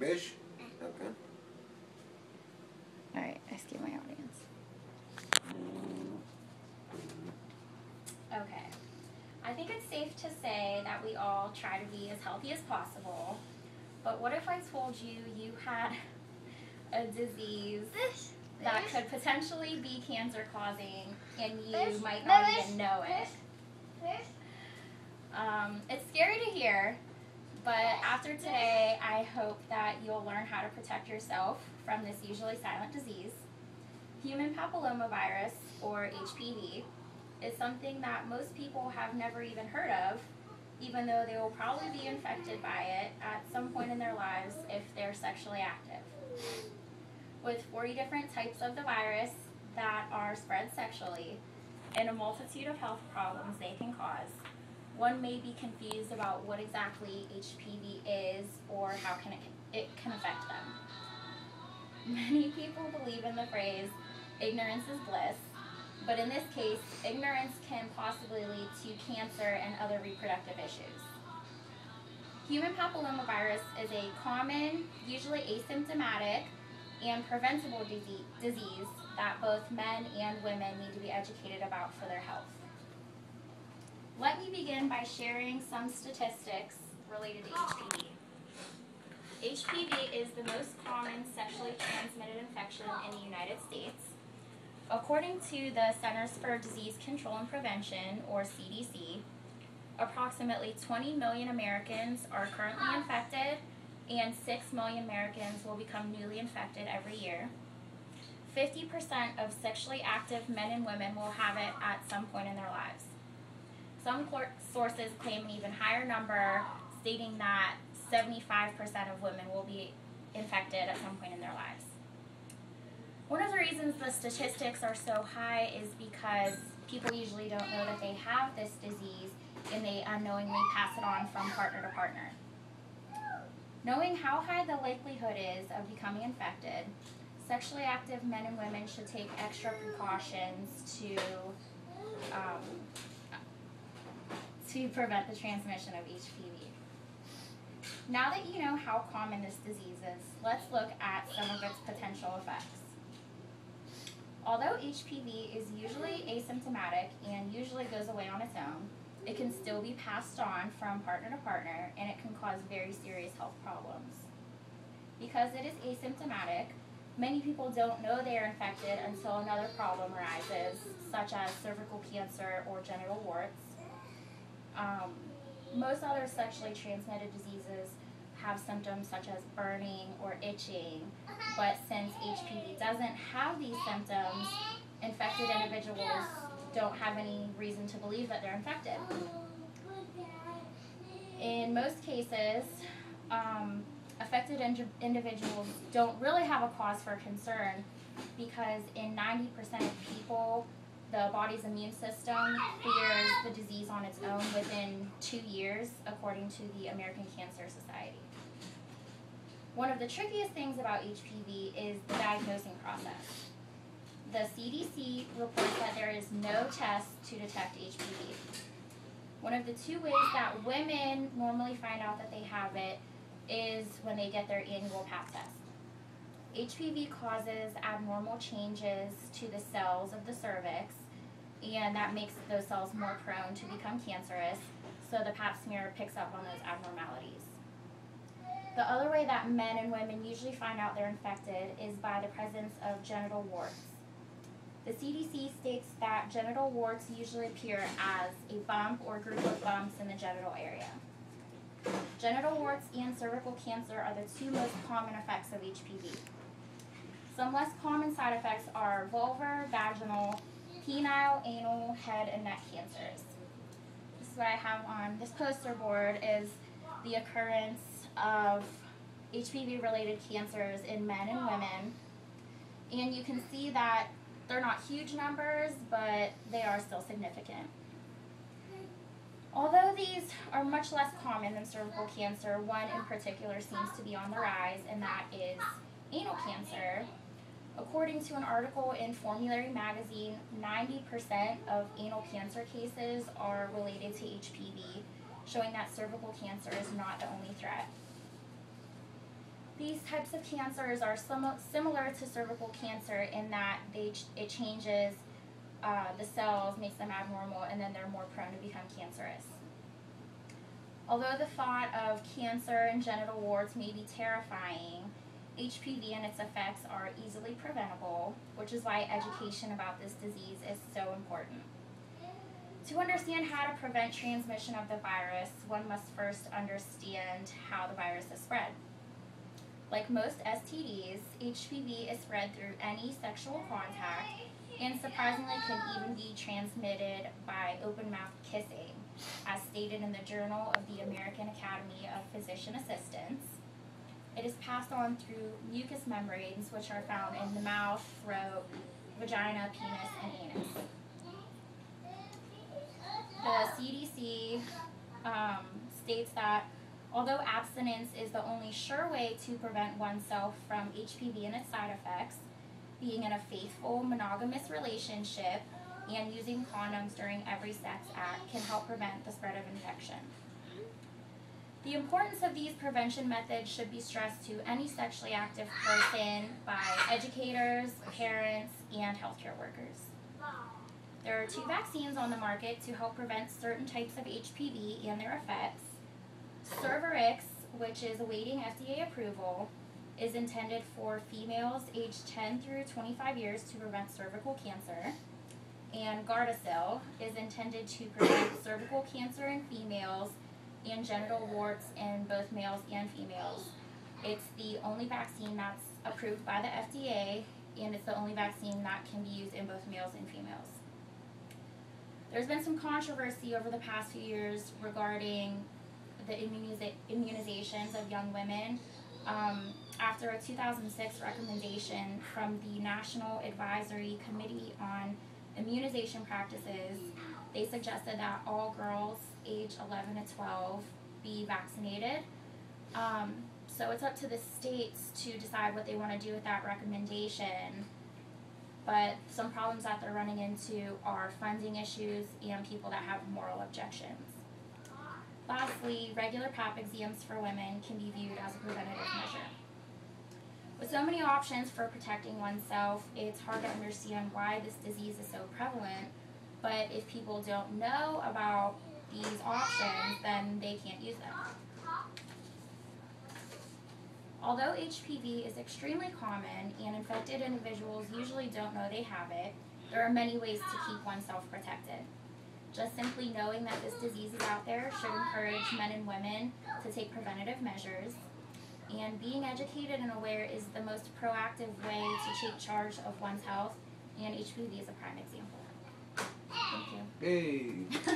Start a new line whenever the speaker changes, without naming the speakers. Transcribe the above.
Bish? Okay.
All right, I skip my audience.
Okay. I think it's safe to say that we all try to be as healthy as possible. But what if I told you you had a disease that could potentially be cancer causing and you might not even know it? It's scary to hear, but after today, I hope that you'll learn how to protect yourself from this usually silent disease. Human papillomavirus, or HPV, is something that most people have never even heard of, even though they will probably be infected by it at some point in their lives if they're sexually active. With 40 different types of the virus that are spread sexually and a multitude of health problems they can cause, one may be confused about what exactly HPV is or how it can affect them. Many people believe in the phrase, ignorance is bliss, but in this case, ignorance can possibly lead to cancer and other reproductive issues. Human papillomavirus is a common, usually asymptomatic, and preventable disease that both men and women need to be educated about for their health. Let me begin by sharing some statistics related to HPV. HPV is the most common sexually transmitted infection in the United States. According to the Centers for Disease Control and Prevention, or CDC, approximately 20 million Americans are currently infected, and 6 million Americans will become newly infected every year. 50% of sexually active men and women will have it at some point in their lives. Some sources claim an even higher number, stating that 75% of women will be infected at some point in their lives. One of the reasons the statistics are so high is because people usually don't know that they have this disease and they unknowingly pass it on from partner to partner. Knowing how high the likelihood is of becoming infected, sexually active men and women should take extra precautions to prevent the transmission of HPV. Now that you know how common this disease is, let's look at some of its potential effects. Although HPV is usually asymptomatic and usually goes away on its own, it can still be passed on from partner to partner, and it can cause very serious health problems. Because it is asymptomatic, many people don't know they are infected until another problem arises, such as cervical cancer or genital warts. Most other sexually transmitted diseases have symptoms such as burning or itching, but since HPV doesn't have these symptoms, infected individuals don't have any reason to believe that they're infected. In most cases, affected individuals don't really have a cause for concern because in 90% of people, the body's immune system clears the disease on its own within 2 years, according to the American Cancer Society. One of the trickiest things about HPV is the diagnosing process. The CDC reports that there is no test to detect HPV. One of the 2 ways that women normally find out that they have it is when they get their annual Pap test. HPV causes abnormal changes to the cells of the cervix, and that makes those cells more prone to become cancerous, so the Pap smear picks up on those abnormalities. The other way that men and women usually find out they're infected is by the presence of genital warts. The CDC states that genital warts usually appear as a bump or group of bumps in the genital area. Genital warts and cervical cancer are the 2 most common effects of HPV. Some less common side effects are vulvar, vaginal, penile, anal, head, and neck cancers. This is what I have on this poster board is the occurrence of HPV-related cancers in men and women. And you can see that they're not huge numbers, but they are still significant. Although these are much less common than cervical cancer, one in particular seems to be on the rise, and that is anal cancer. According to an article in Formulary magazine, 90% of anal cancer cases are related to HPV, showing that cervical cancer is not the only threat. These types of cancers are similar to cervical cancer in that it changes the cells, makes them abnormal, and then they're more prone to become cancerous. Although the thought of cancer and genital warts may be terrifying, HPV and its effects are easily preventable, which is why education about this disease is so important. To understand how to prevent transmission of the virus, one must first understand how the virus is spread. Like most STDs, HPV is spread through any sexual contact and surprisingly can even be transmitted by open-mouth kissing, as stated in the Journal of the American Academy of Physician Assistants. It is passed on through mucous membranes, which are found in the mouth, throat, vagina, penis, and anus. The CDC states that although abstinence is the only sure way to prevent oneself from HPV and its side effects, being in a faithful, monogamous relationship and using condoms during every sex act can help prevent the spread of infection. The importance of these prevention methods should be stressed to any sexually active person by educators, parents, and healthcare workers. There are 2 vaccines on the market to help prevent certain types of HPV and their effects. Cervarix, which is awaiting FDA approval, is intended for females aged 10 through 25 years to prevent cervical cancer. And Gardasil is intended to prevent cervical cancer in females and genital warts in both males and females. It's the only vaccine that's approved by the FDA, and it's the only vaccine that can be used in both males and females. There's been some controversy over the past few years regarding the immunizations of young women. After a 2006 recommendation from the National Advisory Committee on Immunization Practices, they suggested that all girls age 11 to 12 be vaccinated. So it's up to the states to decide what they want to do with that recommendation. But some problems that they're running into are funding issues and people that have moral objections. Lastly, regular pap exams for women can be viewed as a preventative measure. With so many options for protecting oneself, it's hard to understand why this disease is so prevalent, but if people don't know about these options, then they can't use them. Although HPV is extremely common and infected individuals usually don't know they have it, there are many ways to keep oneself protected. Just simply knowing that this disease is out there should encourage men and women to take preventative measures. And being educated and aware is the most proactive way to take charge of one's health, and HPV is a prime example. Thank you.
Hey.